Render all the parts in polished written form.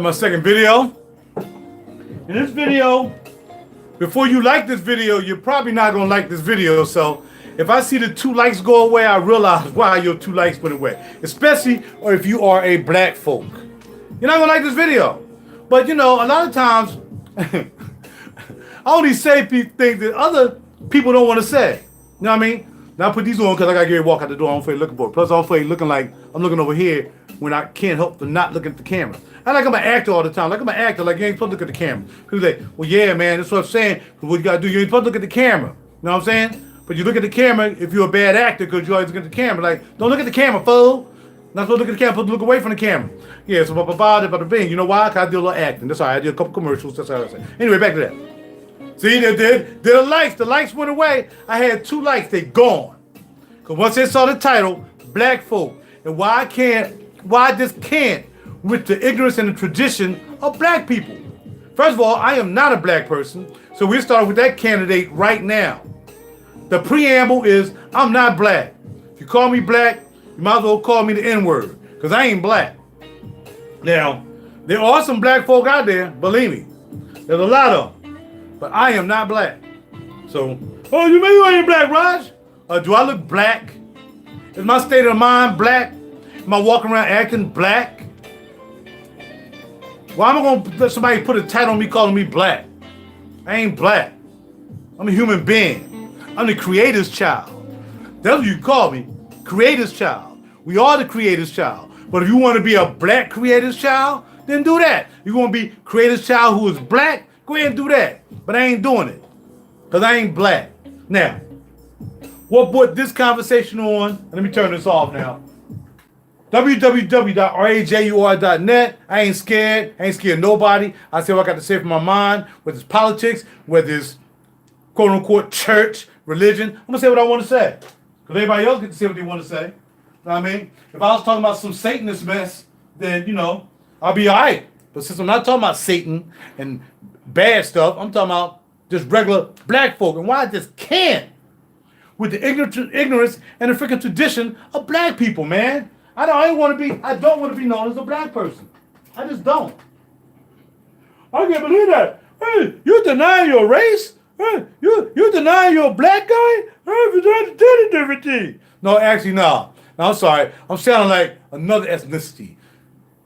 My second video. In this video, before you like this video, you're probably not gonna like this video. So if I see the 2 likes go away, I realize why your 2 likes went away. Especially or if you are a black folk. You're not gonna like this video. But you know, a lot of times I only say things that other people don't want to say. You know what I mean? Now I put these on because I gotta get ready to walk out the door. I'm afraid looking for it. Plus I'm afraid looking like I'm looking over here when I can't help to not look at the camera. I like I'm an actor all the time. Like I'm an actor, like you ain't supposed to look at the camera. People say, well yeah man, that's what I'm saying. What you gotta do, you ain't supposed to look at the camera. You know what I'm saying? But you look at the camera if you're a bad actor because you always look at the camera. Like, don't look at the camera, fool. Not supposed to look at the camera, supposed to look away from the camera. Yeah, so bada bing. You know why? Because I did a little acting. That's all right. I did a couple commercials. That's all I say. Anyway, back to that. See, the likes. The likes went away. I had 2 likes. They gone. Because once they saw the title, Black Folk, and why I just can't with the ignorance and the tradition of black people. First of all, I am not a black person. So we're starting with that candidate right now. The preamble is, I'm not black. If you call me black, you might as well call me the N-word, because I ain't black. Now, there are some black folk out there, believe me. There's a lot of them. But I am not black. So, oh, you mean you ain't black, Raj? Do I look black? Is my state of mind black? Am I walking around acting black? Why am I going to let somebody put a title on me calling me black? I ain't black. I'm a human being. I'm the creator's child. That's what you call me. Creator's child. We are the creator's child. But if you want to be a black creator's child, then do that. You want to be creator's child who is black, go ahead and do that. But I ain't doing it. Because I ain't black. Now, what brought this conversation on? Let me turn this off now. www.rajur.net. I ain't scared. I ain't scared of nobody. I say what I got to say from my mind, whether it's politics, whether it's quote unquote church, religion. I'm going to say what I want to say. Because everybody else gets to say what they want to say. You know what I mean? If I was talking about some Satanist mess, then, you know, I'll be all right. But since I'm not talking about Satan and bad stuff, I'm talking about just regular black folk. And why I just can't with the ignorance and the freaking tradition of black people, man. I don't want to be known as a black person. I just don't. I can't believe that. Hey, you denying your race? Hey, you denying you're a black guy? Hey, you did everything. No, actually, no. I'm sorry. I'm sounding like another ethnicity.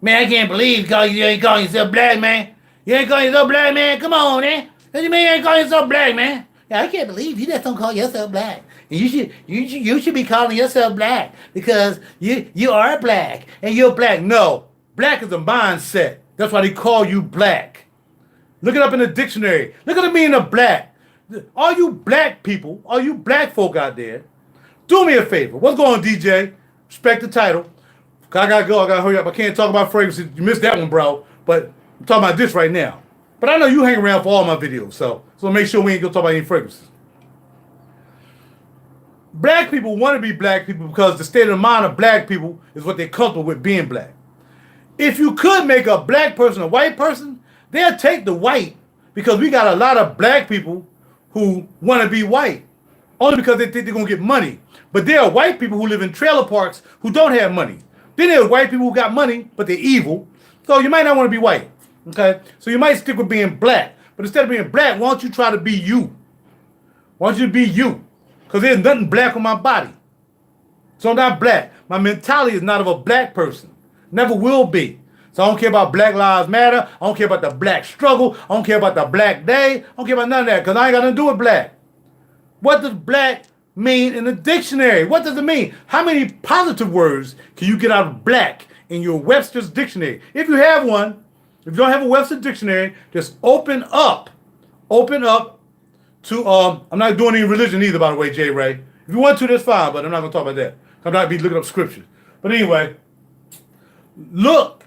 Man, I can't believe you ain't calling yourself black, man. You ain't calling yourself black, man? Come on, man. What do you mean you ain't calling yourself black, man? Yeah, I can't believe you just don't call yourself black. And you should be calling yourself black because you are black and you're black. No, black is a mindset. That's why they call you black. Look it up in the dictionary. Look at the meaning of black. All you black people, all you black folk out there, do me a favor. What's going on, DJ? Respect the title. I gotta go. I gotta hurry up. I can't talk about fragrances. You missed that one, bro. But I'm talking about this right now. But I know you hang around for all my videos, so make sure we ain't gonna talk about any fragrances. Black people want to be black people because the state of mind of black people is what they're comfortable with being black. If you could make a black person a white person, they'll take the white because we got a lot of black people who want to be white only because they think they're going to get money. But there are white people who live in trailer parks who don't have money. Then there are white people who got money, but they're evil. So you might not want to be white. Okay? So you might stick with being black. But instead of being black, why don't you try to be you? Why don't you be you? Because there's nothing black on my body. So I'm not black. My mentality is not of a black person. Never will be. So I don't care about Black Lives Matter. I don't care about the black struggle. I don't care about the black day. I don't care about none of that because I ain't got nothing to do with black. What does black mean in the dictionary? What does it mean? How many positive words can you get out of black in your Webster's dictionary? If you have one, if you don't have a Webster's dictionary, just open up to, I'm not doing any religion either, by the way, J. Ray. If you want to, that's fine, but I'm not going to talk about that. I'm not be looking up scriptures. But anyway, look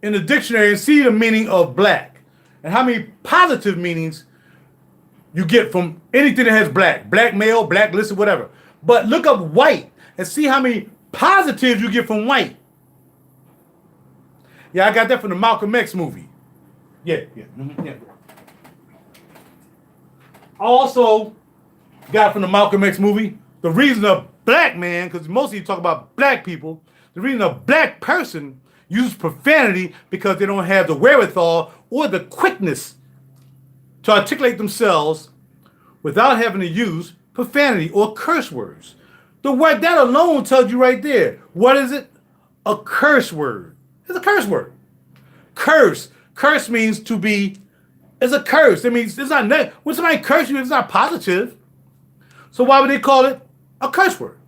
in the dictionary and see the meaning of black and how many positive meanings you get from anything that has black. Black male, black listed, whatever. But look up white and see how many positives you get from white. Yeah, I got that from the Malcolm X movie. Yeah. I also got from the Malcolm X movie the reason a black man, because mostly you talk about black people, the reason a black person use profanity because they don't have the wherewithal or the quickness to articulate themselves without having to use profanity or curse words. The word that alone tells you right there. What is it? A curse word. It's a curse word. Curse. Curse means to be. It's a curse. It means it's not. When somebody curses you, it's not positive. So why would they call it a curse word?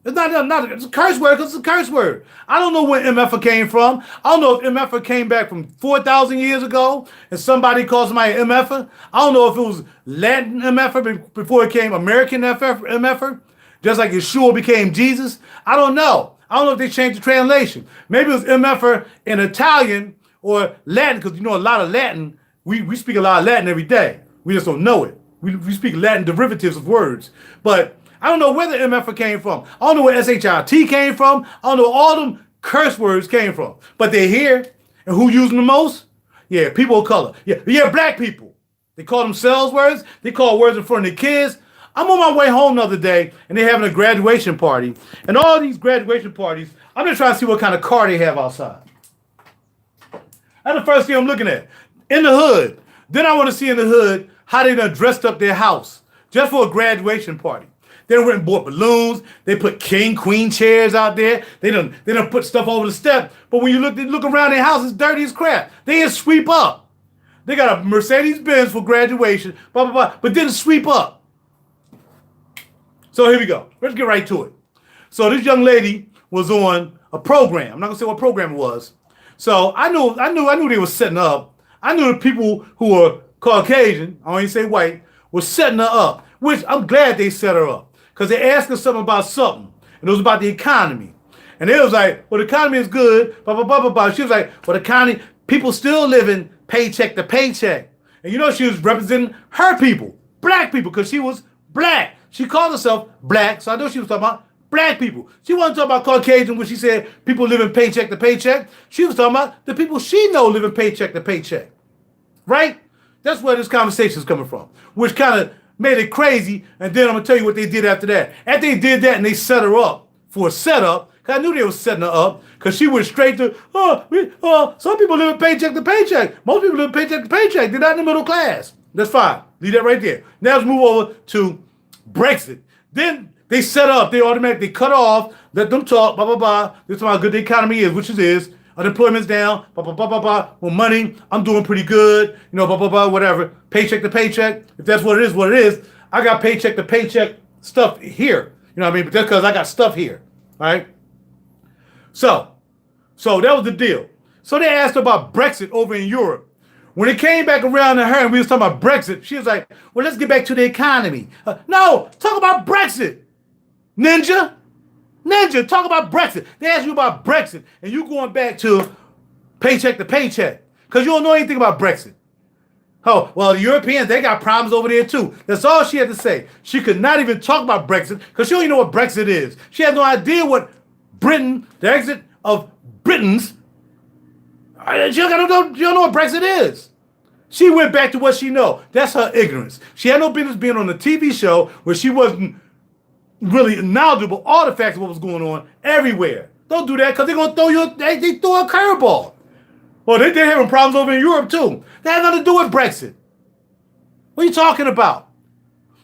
It's not it's a curse word because it's a curse word. I don't know where MFer came from. I don't know if MFer came back from 4,000 years ago and somebody called somebody MFer. I don't know if it was Latin MFer before it came American MFer, just like Yeshua became Jesus. I don't know. I don't know if they changed the translation. Maybe it was MFer in Italian or Latin, because you know a lot of Latin, we speak a lot of Latin every day. We just don't know it. We speak Latin derivatives of words. But I don't know where the MFer came from. I don't know where SHIT came from. I don't know where all them curse words came from. But they're here. And who use them the most? Yeah, people of color. Yeah, black people. They call themselves words. They call words in front of their kids. I'm on my way home the other day, and they're having a graduation party. And all these graduation parties, I'm just trying to see what kind of car they have outside. That's the first thing I'm looking at. In the hood. Then I want to see in the hood how they done dressed up their house just for a graduation party. They went and bought balloons. They put king, queen chairs out there. They done put stuff over the step. But when you look around their house, it's dirty as crap. They didn't sweep up. They got a Mercedes-Benz for graduation, blah, blah, blah, but didn't sweep up. So here we go. Let's get right to it. So this young lady was on a program. I'm not gonna say what program it was. So I knew they were setting up. I knew the people who were Caucasian, I don't even say white, were setting her up, which I'm glad they set her up. Because they asked her something about something. And it was about the economy. And it was like, well, the economy is good, blah, blah, blah, blah, blah. She was like, well, the economy, people still living paycheck to paycheck. And you know, she was representing her people, black people, because she was black. She called herself black, so I know she was talking about black people. She wasn't talking about Caucasian when she said people living paycheck to paycheck. She was talking about the people she know living paycheck to paycheck. Right? That's where this conversation is coming from, which kind of made it crazy. And then I'm going to tell you what they did after that. After they did that and they set her up for a setup, because I knew they were setting her up, because she went straight to, some people live paycheck to paycheck. Most people live paycheck to paycheck. They're not in the middle class. That's fine. Leave that right there. Now let's move over to Brexit. Then they set up, they automatically cut off, let them talk, blah, blah, blah. This is how good the economy is, which it is. Unemployment's down, blah, blah, blah, blah, blah. Well, money, I'm doing pretty good, you know, blah, blah, blah, whatever. Paycheck to paycheck. If that's what it is. I got paycheck to paycheck stuff here. You know what I mean? But that's because I got stuff here, all right? So that was the deal. So they asked her about Brexit over in Europe. When it came back around to her and we was talking about Brexit, she was like, well, let's get back to the economy. No, talk about Brexit, Ninja, talk about Brexit. They asked you about Brexit, and you going back to paycheck, because you don't know anything about Brexit. Oh, well, the Europeans, they got problems over there, too. That's all she had to say. She could not even talk about Brexit, because she don't even know what Brexit is. She has no idea what Britain, the exit of Britons, she don't know what Brexit is. She went back to what she know. That's her ignorance. She had no business being on a TV show where she wasn't really knowledgeable, all the facts of what was going on everywhere. Don't do that, because they're going to throw you, they throw a curveball. Well, they're having problems over in Europe, too. That has nothing to do with Brexit. What are you talking about?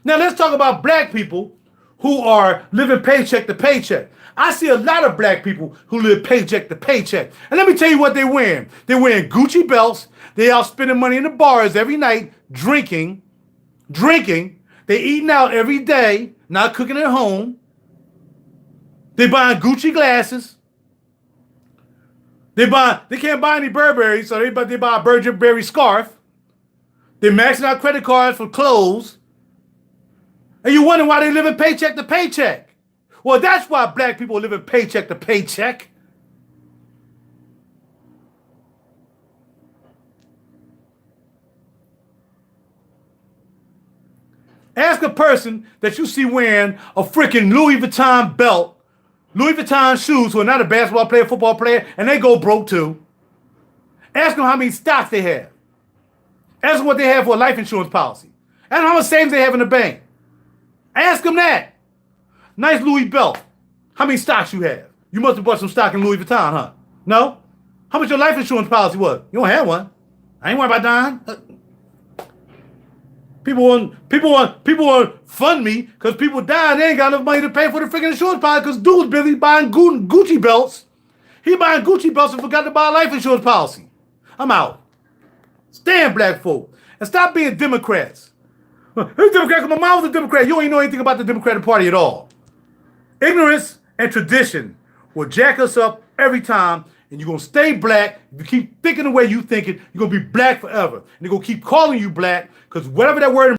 Now, let's talk about black people who are living paycheck to paycheck. I see a lot of black people who live paycheck to paycheck. And let me tell you what they're wearing. They're wearing Gucci belts. They out spending money in the bars every night, drinking. They eating out every day, not cooking at home. They buying Gucci glasses. They can't buy any Burberry, so they buy a Burberry scarf. They're maxing out credit cards for clothes. And you wondering why they live in paycheck to paycheck. Well, that's why black people live in paycheck to paycheck. Ask a person that you see wearing a freaking Louis Vuitton belt, Louis Vuitton shoes, who are not a basketball player, football player, and they go broke too. Ask them how many stocks they have. Ask them what they have for a life insurance policy. Ask them how much savings they have in the bank. Ask them that. Nice Louis belt. How many stocks you have? You must have bought some stock in Louis Vuitton, huh? No? How much your life insurance policy was? You don't have one. I ain't worried about dying. People want to fund me because people die and they ain't got enough money to pay for the freaking insurance policy because dude's busy buying Gucci belts. He buying Gucci belts and forgot to buy a life insurance policy. I'm out. Stand black folk. And stop being Democrats. Who's Democrat? My mom was a Democrat. You don't even know anything about the Democratic Party at all. Ignorance and tradition will jack us up every time, and you're going to stay black. If you keep thinking the way you think it, you're going to be black forever. And they're going to keep calling you black because whatever that word